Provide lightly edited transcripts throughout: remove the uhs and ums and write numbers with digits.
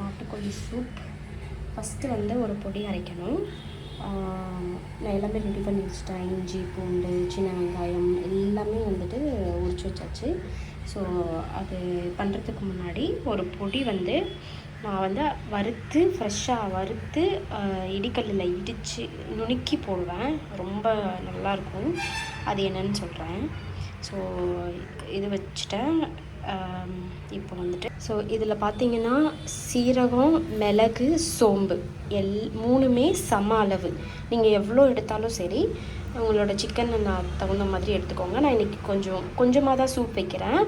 நாட்டுக்கோழி soup. First வந்து ஒரு பொடி அரைக்கணும். நான் எல்லாமே ரெடி பண்ணி வச்சுட்டேன். இஞ்சி, பூண்டு, சின்ன வெங்காயம் எல்லாமே வந்துட்டு உரிச்சு வச்சாச்சு. ஸோ அது பண்ணுறதுக்கு முன்னாடி ஒரு பொடி வந்து நான் வந்து ஃப்ரெஷ்ஷாக வறுத்து இடிக்கல்லில் இடித்து நுணுக்கி போடுவேன். ரொம்ப நல்லாயிருக்கும். அது என்னன்னு சொல்கிறேன். ஸோ இது வச்சுட்டேன். இப்போ வந்துட்டு இதில் பார்த்தீங்கன்னா சீரகம், மிளகு, சோம்பு மூணுமே சம அளவு. நீங்கள் எவ்வளோ எடுத்தாலும் சரி, உங்களோட சிக்கன் தகுந்த மாதிரி எடுத்துக்கோங்க. நான் இன்றைக்கி கொஞ்சமாக தான் சூப் வைக்கிறேன்.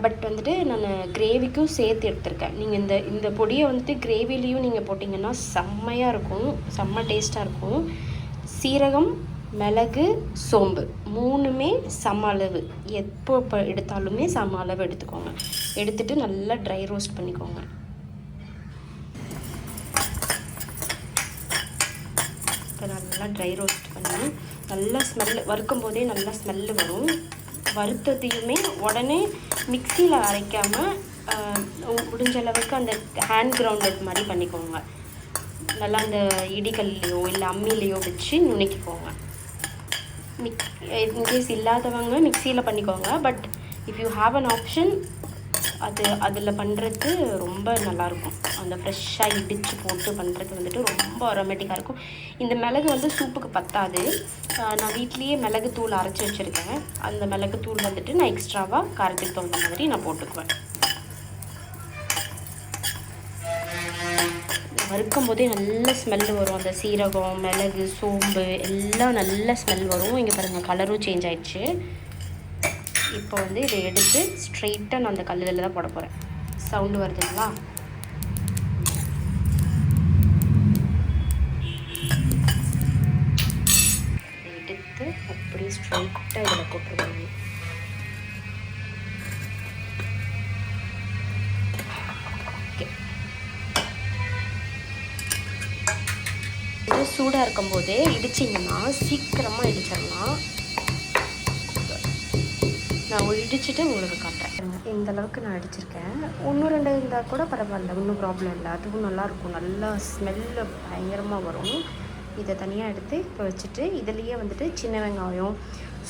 பட் வந்துட்டு நான் கிரேவிக்கும் சேர்த்து எடுத்திருக்கேன். நீங்கள் இந்த பொடியை வந்துட்டு கிரேவிலையும் நீங்கள் போட்டிங்கன்னா செம்மையாக இருக்கும், செம்ம டேஸ்ட்டாக இருக்கும். சீரகம், மிளகு, சோம்பு மூணுமே சம அளவு. எப்போ எடுத்தாலுமே சம அளவு எடுத்துக்கோங்க. எடுத்துகிட்டு நல்லா ட்ரை ரோஸ்ட் பண்ணிக்கோங்க. இப்போ நல்லா ட்ரை ரோஸ்ட் பண்ணி நல்லா ஸ்மெல்லு, வறுக்கும் போதே நல்லா ஸ்மெல்லு வரும். வறுத்ததையுமே உடனே மிக்சியில் அரைக்காமல் முடிஞ்ச அளவுக்கு அந்த ஹேண்ட் கிரவுண்டட் மாதிரி பண்ணிக்கோங்க. நல்லா அந்த இடிகல்லையோ இல்லை அம்மிலேயோ வச்சு நுணுக்கிக்கோங்க. இன்கேஸ் இல்லாதவங்க மிக்சியில் பண்ணிக்கோங்க. But if you have an option, அதில் பண்ணுறது ரொம்ப நல்லாயிருக்கும். அந்த ஃப்ரெஷ்ஷாக இடித்து போட்டு பண்ணுறது வந்துட்டு ரொம்ப அரோமேட்டிக்காக இருக்கும். இந்த மிளகு வந்து சூப்புக்கு பத்தாது. நான் வீட்லேயே மிளகு தூள் அரைச்சி வச்சுருக்கேன். அந்த மிளகு தூள் வந்துட்டு நான் எக்ஸ்ட்ராவாக காரத்துக்கு தகுந்த மாதிரி நான் போட்டுக்குவேன். வறுக்கும் போதே நல்ல ஸ்மெல் வரும். அந்த சீரகம், மிளகு, சோம்பு எல்லாம் நல்ல ஸ்மெல் வரும். இங்கே பாருங்கள், கலரும் சேஞ்ச் ஆகிடுச்சு. இப்போ வந்து இதை எடுத்து ஸ்ட்ரெயிட்டாக நான் அந்த கல்லில் தான் போட போகிறேன். சவுண்டு வருதுங்களா? எடுத்து அப்படியே ஸ்ட்ரெயிட்டாக இதில் போட்டுருவாங்க. சூடாக இருக்கும்போதே இடிச்சிங்கன்னா சீக்கிரமாக இடிச்சிடலாம். நான் இடிச்சுட்டு உங்களுக்கு காட்டுறேன். இந்த அளவுக்கு நான் அடிச்சிருக்கேன். 1-2 இருந்தால் கூட பரவாயில்ல, ஒன்றும் ப்ராப்ளம் இல்லை. அதுவும் நல்லாயிருக்கும். நல்லா ஸ்மெல்லு பயங்கரமாக வரும். இதை தனியாக எடுத்து இப்போ வச்சுட்டு இதுலேயே வந்துட்டு சின்ன வெங்காயம்,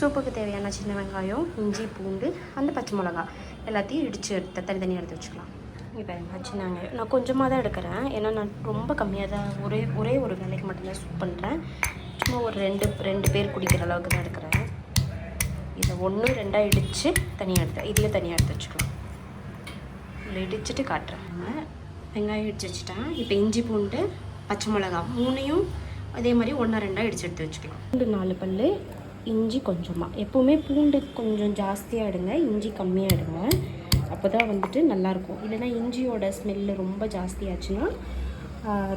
சூப்புக்கு தேவையான சின்ன வெங்காயம், இஞ்சி, பூண்டு, அந்த பச்சை மிளகா எல்லாத்தையும் இடித்து தனித்தனியாக எடுத்து வச்சுக்கலாம். இப்போ சின்ன வெங்காயம் நான் கொஞ்சமாக தான் எடுக்கிறேன். ஏன்னா நான் ரொம்ப கம்மியாக தான் ஒரே ஒரு வேலைக்கு மட்டும்தான் சூப் பண்ணுறேன். சும்மா ஒரு ரெண்டு பேர் குடிக்கிற அளவுக்கு தான் எடுக்கிறேன். இதை 1-2 இடித்து தனியாக இதில் தனியாக எடுத்து வச்சுக்கலாம். இதில் இடிச்சுட்டு காட்டுறேன். வெங்காயம் இடித்து வச்சுட்டேன். இப்போ இஞ்சி, பூண்டு, பச்சை மிளகா மூணையும் அதே மாதிரி 1-2 இடித்து எடுத்து வச்சுக்கலாம். பூண்டு 4 பல், இஞ்சி கொஞ்சமாக. எப்போவுமே பூண்டு கொஞ்சம் ஜாஸ்தியாக எடுங்க, இஞ்சி கம்மியாக எடுங்க. அப்போ தான் வந்துட்டு நல்லாயிருக்கும். இல்லைனா இஞ்சியோட ஸ்மெல்லு ரொம்ப ஜாஸ்தியாச்சுன்னா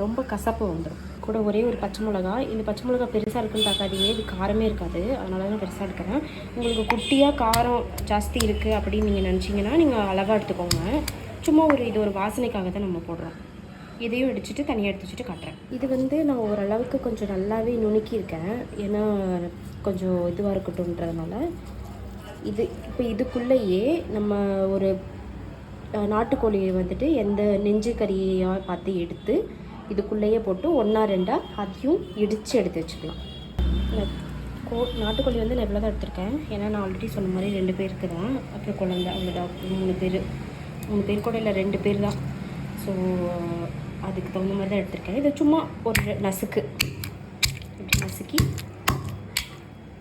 ரொம்ப கசப்பு வந்துடும். கூட ஒரே ஒரு பச்சை மிளகா. இந்த பச்சை மிளகா பெருசாக இருக்குன்னு பார்க்காதீங்க, இது காரமே இருக்காது. அதனால தான் பெருசாக எடுக்கிறேன். உங்களுக்கு குட்டியாக காரம் ஜாஸ்தி இருக்குது அப்படின்னு நீங்கள் நினச்சிங்கன்னா நீங்கள் அளவாக எடுத்துக்கோங்க. சும்மா இது ஒரு வாசனைக்காக தான் நம்ம போடுறோம். இதையும் இடிச்சுட்டு தனியாக எடுத்து வச்சுட்டு காட்டுறேன். இது வந்து நான் ஓரளவுக்கு கொஞ்சம் நல்லாவே நுணுக்கியிருக்கேன். ஏன்னா கொஞ்சம் இதுவாக இருக்கட்டும்ன்றதுனால. இப்போ இதுக்குள்ளேயே நம்ம ஒரு நாட்டுக்கோழியை வந்துட்டு எந்த நெஞ்சு கறியாக பார்த்து எடுத்து இதுக்குள்ளேயே போட்டு 1-2 அதையும் இடித்து எடுத்து வச்சுக்கலாம். நாட்டுக்கோழி வந்து நான் எவ்வளோ தான் எடுத்திருக்கேன். ஏன்னா நான் ஆல்ரெடி சொன்ன மாதிரி 2 பேருக்கு தான். அப்புறம் குழந்தை, அவங்க டாக்டர் 3 பேர் கூட இல்லை, 2 பேர் தான். ஸோ அதுக்கு தகுந்த மாதிரி தான் எடுத்திருக்கேன். இதை சும்மா ஒரு நசுக்கு இப்படி நசுக்கி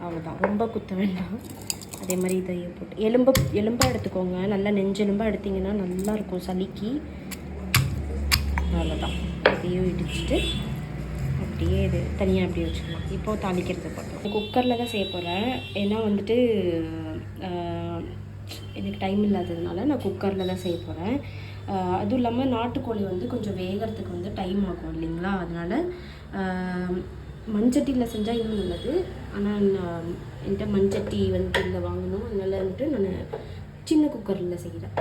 அவ்வளோதான், ரொம்ப குத்த வேண்டாம். அதே மாதிரி இதையும் போட்டு எலும்பாக எடுத்துக்கோங்க. நல்லா நெஞ்செலும்பாக எடுத்திங்கன்னா நல்லாயிருக்கும் சளிக்கு. அவ்வளோதான், இதையும் இடிச்சுட்டு அப்படியே இது தனியாக அப்படியே வச்சுக்கலாம். இப்போது தாளிக்கிறது போட்டோம். குக்கரில் தான் செய்ய போகிறேன். ஏன்னா வந்துட்டு எனக்கு டைம் இல்லாததுனால நான் குக்கரில் தான் செய்ய போகிறேன். அதுவும் இல்லாமல் நாட்டுக்கோழி வந்து கொஞ்சம் வேகிறதுக்கு வந்து டைம் ஆகும் இல்லைங்களா? அதனால் மண்சட்டியில் செஞ்சால் இன்னும் நல்லது. ஆனால் என்கிட்ட மண்சட்டி வந்து இல்லை வாங்கணும். அதனால் வந்துட்டு நான் சின்ன குக்கரில் செய்கிறேன்.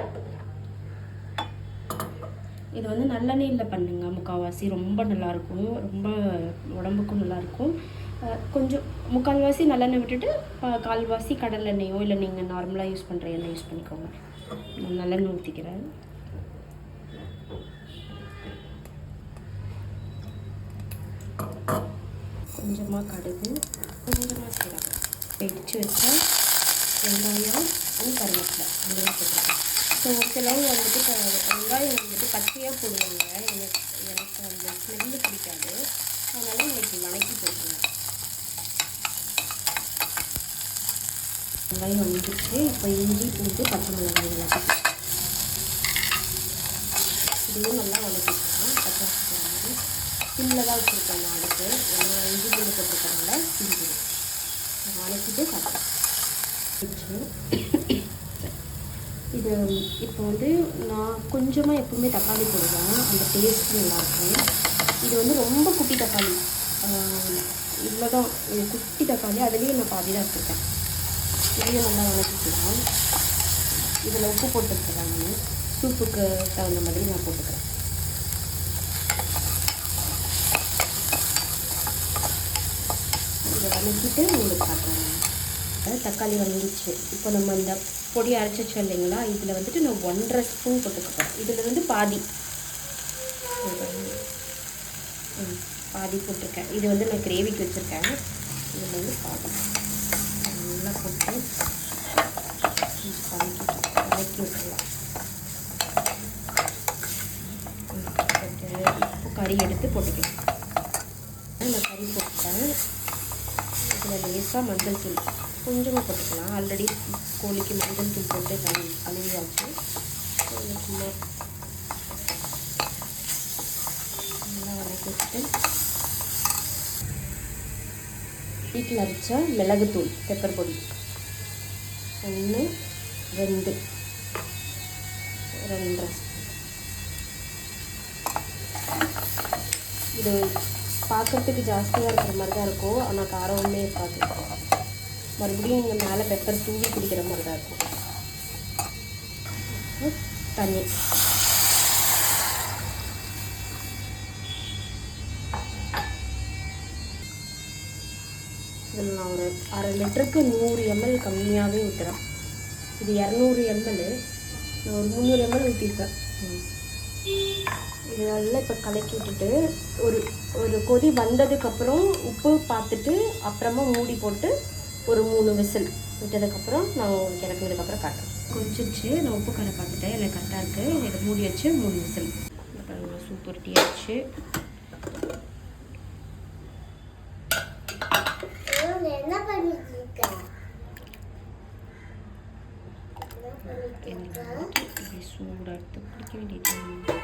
இது வந்து நல்லெண்ணெயில் பண்ணுங்க முக்கால்வாசி, ரொம்ப நல்லாயிருக்கும். ரொம்ப உடம்புக்கும் நல்லாயிருக்கும். கொஞ்சம் முக்கால்வாசி நல்லெண்ணெய் விட்டுட்டு கால்வாசி கடலெண்ணெயோ இல்லை நீங்கள் நார்மலாக யூஸ் பண்ணுற எண்ணெய் யூஸ் பண்ணிக்கோங்க. நான் நல்லெண்ணெய் ஊற்றிக்கிறேன். கொஞ்சமாக கடுகு, கொஞ்சமாக சீரகம், இடித்து வச்சா வெங்காயம் அண்ட் கருவேப்பிலை ரெண்டுமே போட்டுருக்கேன். ஸோ சிலவங்க வந்துட்டு வெங்காயம் வந்துட்டு பச்சையாக போடுவாங்க. எனக்கு அந்த ஸ்மெல்லு பிடிக்காது. அதனால் இன்னைக்கு வணக்கி போட்டுருவேன். வெங்காயம் வந்துட்டு இப்போ இஞ்சி பூண்டு பச்சை மிளகாய் இதெல்லாம் இதுவும் நல்லா வதக்கிக்கலாம். பச்சை மாதிரி சிம்மில் தான் வச்சுருக்கேன் நான் அடுத்து. ஏன்னா இஞ்சி பூண்டு போட்டிருக்கனால இஞ்சி வதக்கிட்டு சாப்பிட்டேன். இது இப்போ வந்து நான் கொஞ்சமாக எப்பவுமே தக்காளி போடுவேன், அந்த டேஸ்ட் நல்லாயிருக்கும். இது வந்து ரொம்ப குட்டி தக்காளி, இவ்வளோ தான் குட்டி தக்காளி, அதுலேயே நான் பாதி தான் எடுத்துருக்கேன். இதையும் நல்லா வதக்கிக்கலாம். இதில் உப்பு போட்டுருக்கிறேன். நான் சூப்புக்கு தகுந்த மாதிரி நான் போட்டுக்கிறேன். இதை வதக்கிட்டு உங்களுக்கு காட்டுறேன். தக்காளி வந்துச்சு. இப்போ நம்ம இந்த பொடி அரைச்சி வச்சோம் இல்லைங்களா, இதில் வந்துட்டு நான் 1.5 ஸ்பூன் போட்டுக்க போகிறேன். இதில் வந்து பாதி போட்டிருக்கேன். இது வந்து நான் கிரேவிக்கு வச்சுருக்கேன். இதில் வந்து பாதி நல்லா போட்டு வதக்கி விட்டுருலாம். இப்போ கறி எடுத்து போட்டுக்கலாம். நான் கறி போட்டுட்டேன். இதில் லேசாக மஞ்சள் தூள் கொஞ்சமாக போட்டுக்கலாம். ஆல்ரெடி கோழிக்கு மஞ்சள் தூள் போட்டு கழுவியாச்சு. சும்மா நல்லா வதக்கி வச்சுட்டு வீட்டில் அரைச்ச மிளகுத்தூள் பெப்பர் பொடி 1 2 2.5 இது பார்க்குறதுக்கு ஜாஸ்தியாக இருக்கிற மாதிரி தான் இருக்கும். ஆனால் காரமே பார்த்துருக்கோம். மறுபடியும் இங்கே மேலே பெப்பர் தூவி குடிக்கிற மாதிரி தான் இருக்கும். தண்ணி இதில் நான் ஒரு 1/2 லிட்டருக்கு 100 ml கம்மியாகவே ஊற்றுறேன். இது 200 ml, நான் ஒரு 300 ml ஊற்றிருக்கேன். இது நல்லா இப்போ கலக்கி விட்டுட்டு ஒரு கொதி வந்ததுக்கப்புறம் உப்பு பார்த்துட்டு அப்புறமா மூடி போட்டு ஒரு 3 விசில் விட்டதுக்கப்புறம் நான் உங்களுக்கு இறக்குனதுக்கப்புறம் காட்டுறேன். கொஞ்சிச்சு நான் உப்பு கரை பார்த்துட்டேன், எனக்கு கரெக்டாக இருக்குது. இதை மூடி வச்சு 3 விசில். அப்புறம் சூப்பர் டீ ஆச்சு. சூடாக எடுத்து குடிக்க வேண்டியது.